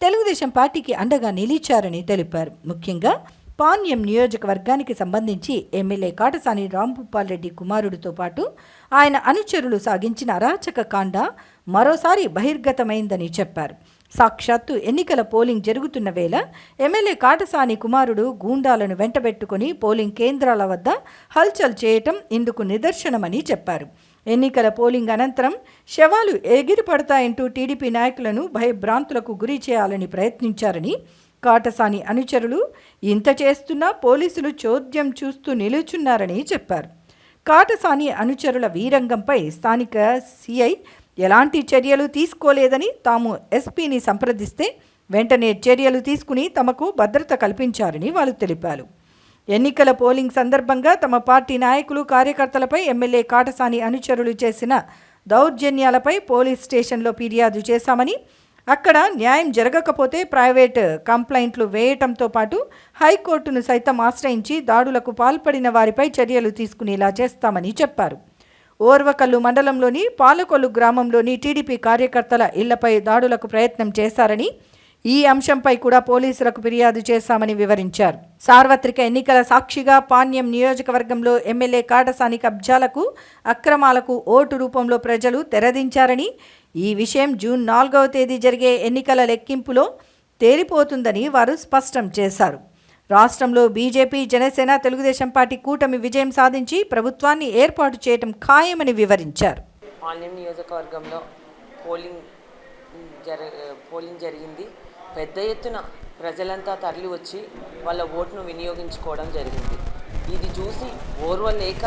Speaker 2: తెలుగుదేశం పార్టీకి అండగా నిలిచారని తెలిపారు. ముఖ్యంగా పాణ్యం నియోజకవర్గానికి సంబంధించి ఎమ్మెల్యే కాటసాని రాంభూపాల్ రెడ్డి కుమారుడితో పాటు ఆయన అనుచరులు సాగించిన అరాచక కాండ మరోసారి బహిర్గతమైందని చెప్పారు. సాక్షాత్తు ఎన్నికల పోలింగ్ జరుగుతున్న వేళ ఎమ్మెల్యే కాటసాని కుమారుడు గూండాలను వెంటబెట్టుకుని పోలింగ్ కేంద్రాల వద్ద హల్చల్ చేయటం ఇందుకు నిదర్శనమని చెప్పారు. ఎన్నికల పోలింగ్ అనంతరం శవాలు ఎగిరిపడతాయంటూ టీడీపీ నాయకులను భయభ్రాంతులకు గురి చేయాలని ప్రయత్నించారని, కాటసాని అనుచరులు ఇంత చేస్తున్నా పోలీసులు చోద్యం చూస్తూ నిలుచున్నారని చెప్పారు. కాటసాని అనుచరుల వీరంగంపై స్థానిక సిఐ ఎలాంటి చర్యలు తీసుకోలేదని, తాము ఎస్పీని సంప్రదిస్తే వెంటనే చర్యలు తీసుకుని తమకు భద్రత కల్పించారని వాళ్ళు తెలిపారు. ఎన్నికల పోలింగ్ సందర్భంగా తమ పార్టీ నాయకులు, కార్యకర్తలపై ఎమ్మెల్యే కాటసాని అనుచరులు చేసిన దౌర్జన్యాలపై పోలీస్ స్టేషన్లో ఫిర్యాదు చేశామని, అక్కడ న్యాయం జరగకపోతే ప్రైవేట్ కంప్లైంట్లు వేయటంతో పాటు హైకోర్టును సైతం ఆశ్రయించి దాడులకు పాల్పడిన వారిపై చర్యలు తీసుకునేలా చేస్తామని చెప్పారు. ఓర్వకల్లు మండలంలోని పాలకొల్లు గ్రామంలోని టీడీపీ కార్యకర్తల ఇళ్లపై దాడులకు ప్రయత్నం చేశారని, ఈ అంశంపై కూడా పోలీసులకు ఫిర్యాదు చేశామని వివరించారు. సార్వత్రిక ఎన్నికల సాక్షిగా పాణ్యం నియోజకవర్గంలో ఎమ్మెల్యే కాటసాని కబ్జాలకు, అక్రమాలకు ఓటు రూపంలో ప్రజలు తెరదించారని, ఈ విషయం జూన్ 4వ తేదీ జరిగే ఎన్నికల లెక్కింపులో తేలిపోతుందని వారు స్పష్టం చేశారు. రాష్ట్రంలో బీజేపీ, జనసేన, తెలుగుదేశం పార్టీ కూటమి విజయం సాధించి ప్రభుత్వాన్ని ఏర్పాటు చేయడం ఖాయమని వివరించారు.
Speaker 7: పాణ్యం నియోజకవర్గంలో పోలింగ్ జరిగింది. పెద్ద ఎత్తున ప్రజలంతా తరలి వచ్చి వాళ్ళ ఓటును వినియోగించుకోవడం జరిగింది. ఇది చూసి ఓర్వలేక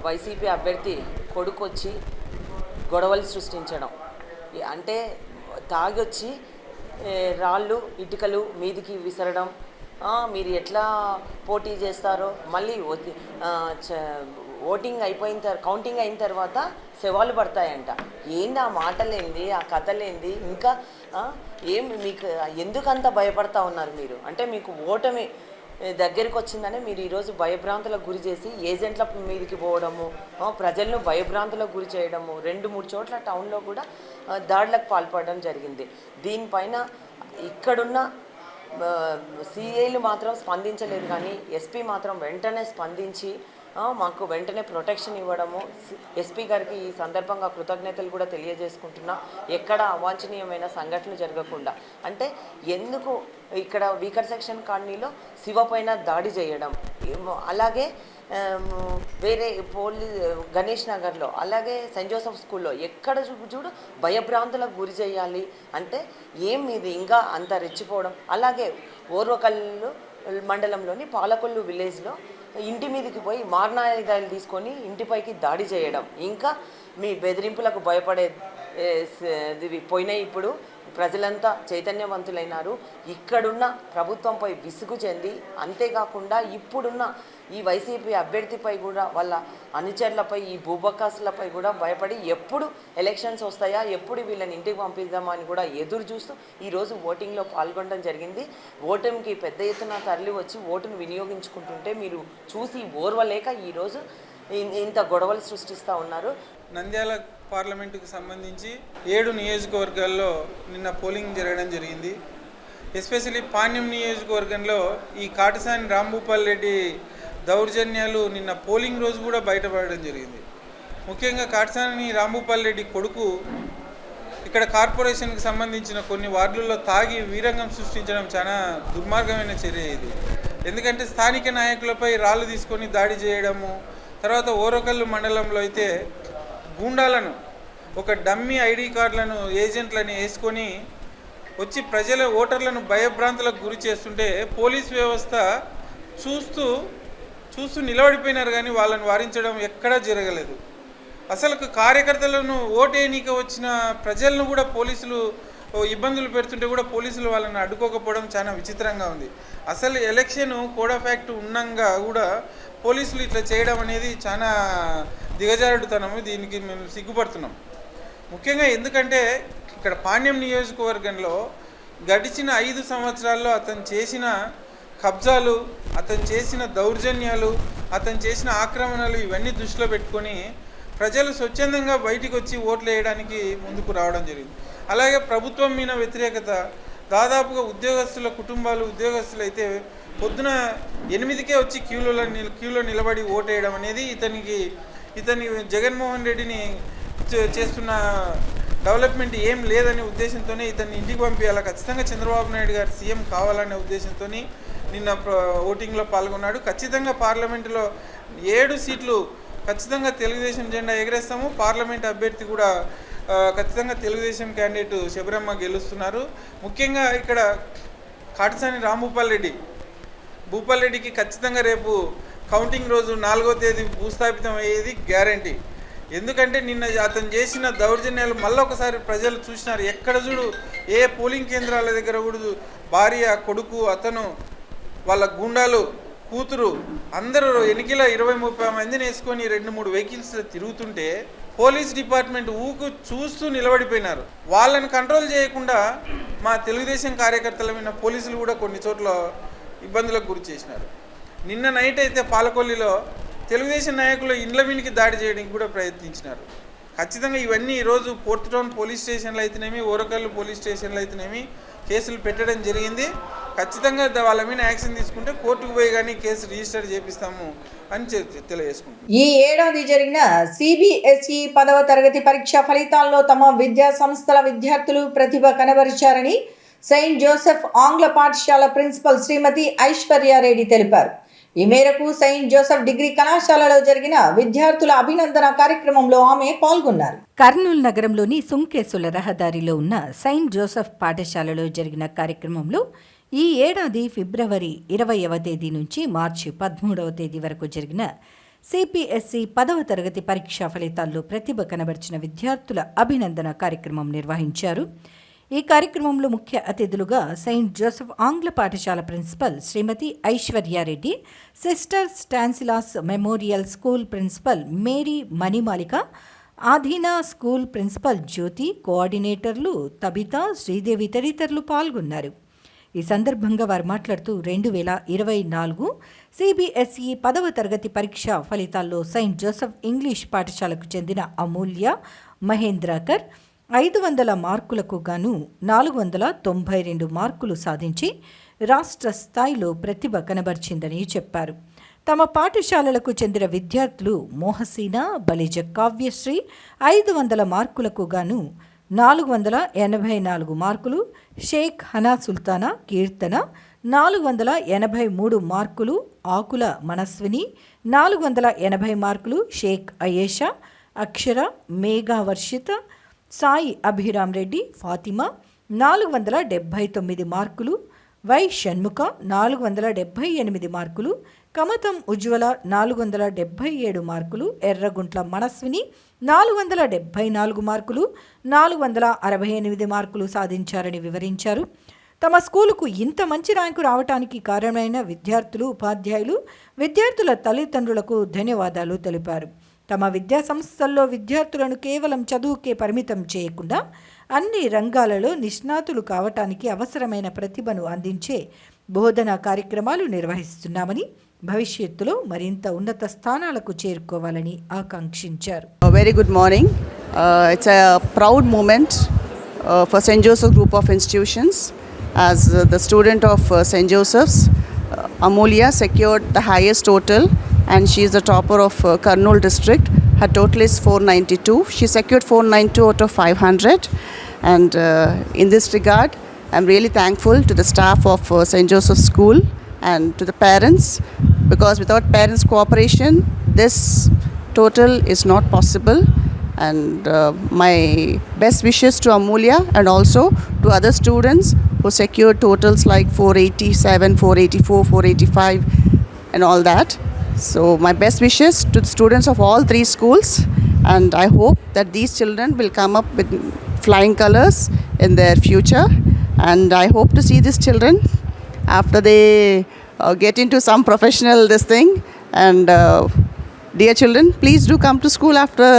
Speaker 7: వైసీపీ అభ్యర్థి కొడుకు వచ్చి గొడవలు సృష్టించడం, అంటే తాగొచ్చి రాళ్ళు ఇటుకలు మీదికి విసరడం, మీరు ఎట్లా పోటీ చేస్తారో, మళ్ళీ ఓటింగ్ కౌంటింగ్ అయిన తర్వాత శవాలు పడతాయంట. ఏంది ఆ మాటలేంది, ఆ కథలేంది, ఇంకా మీకు ఎందుకంత భయపడతా ఉన్నారు మీరు? అంటే మీకు ఓటమి దగ్గరికి వచ్చిందని మీరు ఈరోజు భయభ్రాంతులకు గురి చేసి ఏజెంట్ల మీదకి పోవడము, ప్రజలను భయభ్రాంతులకు గురి చేయడము, 2-3 చోట్ల టౌన్లో కూడా దాడులకు పాల్పడడం జరిగింది. దీనిపైన ఇక్కడున్న సిఐలు మాత్రం స్పందించలేదు, కానీ ఎస్పీ మాత్రం వెంటనే స్పందించి మాకు వెంటనే ప్రొటెక్షన్ ఇవ్వడము. ఎస్పీ గారికి ఈ సందర్భంగా కృతజ్ఞతలు కూడా తెలియజేసుకుంటున్నా. ఎక్కడ అవాంఛనీయమైన సంఘటనలు జరగకుండా. అంటే ఎందుకు ఇక్కడ వీకర్ సెక్షన్ కాలనీలో శివ పైన దాడి చేయడం, అలాగే వేరే గణేష్ నగర్లో, అలాగే సెయింట్ జోసెఫ్ స్కూల్లో ఎక్కడ చూడు భయభ్రాంతులకు గురి చేయాలి అంటే ఏం ఇది ఇంకా అంత రెచ్చిపోవడం. అలాగే ఓర్వకల్లు మండలంలోని పాలకొల్లు విలేజ్లో ఇంటి మీదకి పోయి మారణాయుధాలు తీసుకొని ఇంటిపైకి దాడి చేయడం, ఇంకా మీ బెదిరింపులకు భయపడే పోయినాయి. ఇప్పుడు ప్రజలంతా చైతన్యవంతులైనారు. ఇక్కడున్న ప్రభుత్వంపై విసుగు చెంది, అంతేకాకుండా ఇప్పుడున్న ఈ వైసీపీ అభ్యర్థిపై కూడా, వాళ్ళ అనుచరులపై, ఈ భూబకాసులపై కూడా భయపడి ఎప్పుడు ఎలక్షన్స్ వస్తాయా, ఎప్పుడు వీళ్ళని ఇంటికి పంపిద్దామా అని కూడా ఎదురు చూస్తూ ఈరోజు ఓటింగ్లో పాల్గొనడం జరిగింది. ఓటమికి పెద్ద ఎత్తున తరలి వచ్చి ఓటును వినియోగించుకుంటుంటే మీరు చూసి ఓర్వలేక ఈరోజు ఇంత గొడవలు సృష్టిస్తూ ఉన్నారు.
Speaker 8: నంద్యాల పార్లమెంటుకు సంబంధించి 7 నియోజకవర్గాల్లో నిన్న పోలింగ్ జరగడం జరిగింది. ఎస్పెషల్లీ పాణ్యం నియోజకవర్గంలో ఈ కాటసాని రాంభూపాల్ రెడ్డి దౌర్జన్యాలు నిన్న పోలింగ్ రోజు కూడా బయటపడడం జరిగింది. ముఖ్యంగా కాటసాని రాంభూపాల్ రెడ్డి కొడుకు ఇక్కడ కార్పొరేషన్కి సంబంధించిన కొన్ని వార్డుల్లో తాగి వీరంగం సృష్టించడం చాలా దుర్మార్గమైన చర్య ఇది. ఎందుకంటే స్థానిక నాయకులపై రాళ్ళు తీసుకొని దాడి చేయడము, తర్వాత ఓరకల్లు మండలంలో అయితే గూండాలను, ఒక డమ్మీ ఐడి కార్డులను, ఏజెంట్లని వేసుకొని వచ్చి ప్రజల ఓటర్లను భయభ్రాంతులకు గురి చేస్తుంటే పోలీస్ వ్యవస్థ చూస్తూ నిలబడిపోయినారు, కానీ వాళ్ళని వారించడం ఎక్కడా జరగలేదు. అసలు కార్యకర్తలను ఓటేయనీక వచ్చిన ప్రజలను కూడా పోలీసులు ఇబ్బందులు పెడుతుంటే కూడా పోలీసులు వాళ్ళని అడ్డుకోకపోవడం చాలా విచిత్రంగా ఉంది. అసలు ఎలక్షన్ కోడ్ ఆఫ్ యాక్ట్ ఉన్నంగా కూడా పోలీసులు ఇట్లా చేయడం అనేది చాలా దిగజారుడుతనము. దీనికి మేము సిగ్గుపడుతున్నాం. ముఖ్యంగా ఎందుకంటే ఇక్కడ పాణ్యం నియోజకవర్గంలో గడిచిన 5 సంవత్సరాల్లో అతను చేసిన కబ్జాలు, అతను చేసిన దౌర్జన్యాలు, అతను చేసిన ఆక్రమణలు ఇవన్నీ దృష్టిలో పెట్టుకొని ప్రజలు స్వచ్ఛందంగా బయటికి వచ్చి ఓట్లు వేయడానికి ముందుకు రావడం జరిగింది. అలాగే ప్రభుత్వం మీద వ్యతిరేకత, దాదాపుగా ఉద్యోగస్తుల కుటుంబాలు, ఉద్యోగస్తులు అయితే పొద్దున 8కే వచ్చి క్యూలో నిలబడి ఓటేయడం అనేది ఇతని జగన్మోహన్ రెడ్డిని చేస్తున్న డెవలప్మెంట్ ఏం లేదనే ఉద్దేశంతోనే ఇతన్ని ఇంటికి పంపించాలి, ఖచ్చితంగా చంద్రబాబు నాయుడు గారు సీఎం కావాలనే ఉద్దేశంతో నిన్న ఓటింగ్లో పాల్గొన్నాడు. ఖచ్చితంగా పార్లమెంటులో 7 సీట్లు ఖచ్చితంగా తెలుగుదేశం జెండా ఎగరేస్తాము. పార్లమెంట్ అభ్యర్థి కూడా ఖచ్చితంగా తెలుగుదేశం క్యాండిడేట్ శబరమ్మ గెలుస్తున్నారు. ముఖ్యంగా ఇక్కడ కాటసాని భూపాల్ రెడ్డికి ఖచ్చితంగా రేపు కౌంటింగ్ రోజు 4వ తేదీ భూస్థాపితం అయ్యేది గ్యారంటీ. ఎందుకంటే నిన్న అతను చేసిన దౌర్జన్యాలు మళ్ళొకసారి ప్రజలు చూసినారు. ఎక్కడ చూడు ఏ పోలింగ్ కేంద్రాల దగ్గర కూడా భార్య, కొడుకు, అతను, వాళ్ళ గుండాలు, కూతురు అందరూ ఎన్నికల 20-30 మందిని వేసుకొని 2-3 వెహికల్స్ తిరుగుతుంటే పోలీస్ డిపార్ట్మెంట్ చూస్తూ నిలబడిపోయినారు. వాళ్ళని కంట్రోల్ చేయకుండా మా తెలుగుదేశం కార్యకర్తల మీద పోలీసులు కూడా కొన్ని చోట్ల ఇబ్బందులకు గురి చేసినారు. నిన్న నైట్ అయితే పాలకొల్లిలో తెలుగుదేశం నాయకులు ఇండ్ల మీదకి దాడి చేయడానికి కూడా ప్రయత్నించినారు. ఖచ్చితంగా ఇవన్నీ ఈరోజు పోర్ట్ టౌన్ పోలీస్ స్టేషన్లో అయితేనేమి, ఓరకల్లు పోలీస్ స్టేషన్లో అయితేనేమి కేసులు పెట్టడం జరిగింది. ఖచ్చితంగా వాళ్ళ మీద యాక్షన్ తీసుకుంటే కోర్టుకు పోయి కానీ కేసు రిజిస్టర్ చేపిస్తాము అని తెలియజేసుకుంటాం.
Speaker 1: ఈ ఏడాది జరిగిన సిబిఎస్ఈ 10వ తరగతి పరీక్ష ఫలితాల్లో తమ విద్యా సంస్థల విద్యార్థులు ప్రతిభ కనబరిచారని సెయింట్ జోసెఫ్ ఆంగ్ల పాఠశాల ప్రిన్సిపల్ శ్రీమతి ఐశ్వర్యారెడ్డి తెలిపారు. ఈ మేరకు సెయింట్ జోసెఫ్ డిగ్రీ కళాశాలలో జరిగిన విద్యార్థుల అభినందన కార్యక్రమంలో ఆమె పాల్గొన్నారు.
Speaker 2: కర్నూలు నగరంలోని సుంకేసుల రహదారిలో ఉన్న సెయింట్ జోసెఫ్ పాఠశాలలో జరిగిన కార్యక్రమంలో ఈ ఏడాది ఫిబ్రవరి 20వ తేదీ నుంచి మార్చి 13వ తేదీ వరకు జరిగిన సిపిఎస్ఈ 10వ తరగతి పరీక్షా ఫలితాల్లో ప్రతిభ కనబర్చిన విద్యార్థుల అభినందన కార్యక్రమం నిర్వహించారు. ఈ కార్యక్రమంలో ముఖ్య అతిథులుగా సెయింట్ జోసెఫ్ ఆంగ్ల పాఠశాల principal Shrimati Aishwaryareddy, sister Stanislaus memorial school principal Mary Manimalika, Adheena school principal Jyothi, కోఆర్డినేటర్లు తబిత, శ్రీదేవి తదితరులు పాల్గొన్నారు. ఈ సందర్భంగా వారు మాట్లాడుతూ 2024 సిబిఎస్ఈ 10వ తరగతి పరీక్ష ఫలితాల్లో సెయింట్ జోసెఫ్ ఇంగ్లీష్ పాఠశాలకు చెందిన అమూల్య మహేంద్రకర్ 500 మార్కులకు గాను 492 మార్కులు సాధించి రాష్ట్ర స్థాయిలో ప్రతిభ కనబర్చిందని చెప్పారు. తమ పాఠశాలలకు చెందిన విద్యార్థులు మోహసీన, బలిజ కావ్యశ్రీ 500 మార్కులకు గాను 484 మార్కులు, షేక్ హనా సుల్తానా కీర్తన 483 మార్కులు, ఆకుల మనస్విని 480 మార్కులు, షేక్ అయేషా, అక్షర, మేఘా వర్షిత, సాయి అభిరామ్ రెడ్డి, ఫాతిమా 479 మార్కులు, వై షణ్ముఖ 478 మార్కులు, కమతం ఉజ్వల 477 మార్కులు, ఎర్రగుంట్ల మనస్విని 474 మార్కులు, 468 మార్కులు సాధించారని వివరించారు. తమ స్కూలుకు ఇంత మంచి ర్యాంకు రావటానికి కారణమైన విద్యార్థులు, ఉపాధ్యాయులు, విద్యార్థుల తల్లిదండ్రులకు ధన్యవాదాలు తెలిపారు. తమ విద్యా సంస్థల్లో విద్యార్థులను కేవలం చదువుకే పరిమితం చేయకుండా అన్ని రంగాలలో నిష్ణాతులు కావటానికి అవసరమైన ప్రతిభను అందించే బోధనా కార్యక్రమాలు నిర్వహిస్తున్నామని, భవిష్యత్తులో మరింత ఉన్నత స్థానాలకు చేరుకోవాలని ఆకాంక్షించారు.
Speaker 9: Very good morning. It's a proud moment for St. Joseph's Group of Institutions. As the student of St. Joseph's, Amulya secured the highest total and she is the topper of Kurnool district. Her total is 492. She secured 492 out of 500. And in this regard, I'm really thankful to the staff of St. Joseph's School and to the parents, because without parents' cooperation, this total is not possible. And my best wishes to Amulya and also to other students who secured totals like 487, 484, 485 and all that. So my best wishes to the students of all 3 schools, and I hope that these children will come up with flying colors in their future, and I hope to see these children after they get into some professional this thing. And dear children, please do come to school after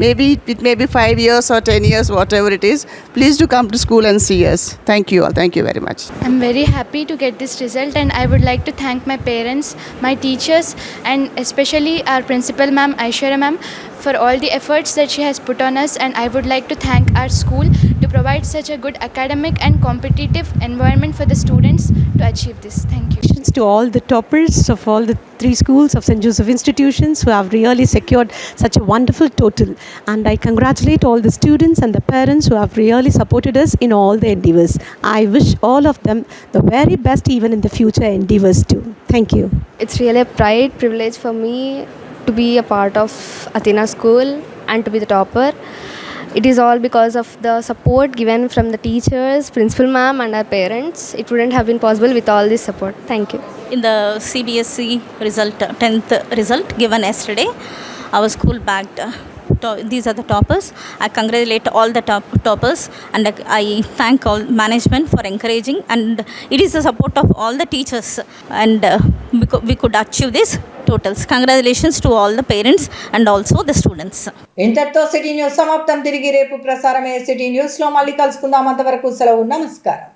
Speaker 9: maybe it may be 5 years or 10 years, whatever it is. Please do come to school and see us. Thank you all. Thank you very much.
Speaker 10: I'm very happy to get this result, and I would like to thank my parents, my teachers, and especially our principal ma'am, Aishwarya ma'am, for all the efforts that she has put on us. And I would like to thank our school to provide such a good academic and competitive environment for the students to achieve this. Thank you.
Speaker 11: To all the toppers of all the 3 schools of St. Joseph institutions who have really secured such a wonderful total, and I congratulate all the students and the parents who have really supported us in all the endeavors. I wish all of them the very best even in the future endeavors too. Thank you.
Speaker 10: It's really a pride privilege for me to be a part of Athena School and to be the topper. It is all because of the support given from the teachers, principal ma'am and our parents. It wouldn't have been possible with all this support. Thank you.
Speaker 12: In the CBSE result, 10th result given yesterday, our school bagged. These are the toppers. I congratulate all the toppers, and I thank all management for encouraging, and it is the support of all the teachers, and we could achieve this totals. Congratulations to all the parents and also the students.
Speaker 1: ఇంతటితో city news సమాప్తం. తిరిగి రేపు ప్రసారమయ్యే city న్యూస్లో మళ్ళీ కలుసుకుందాం. అంతవరకు సెలవు. నమస్కారం.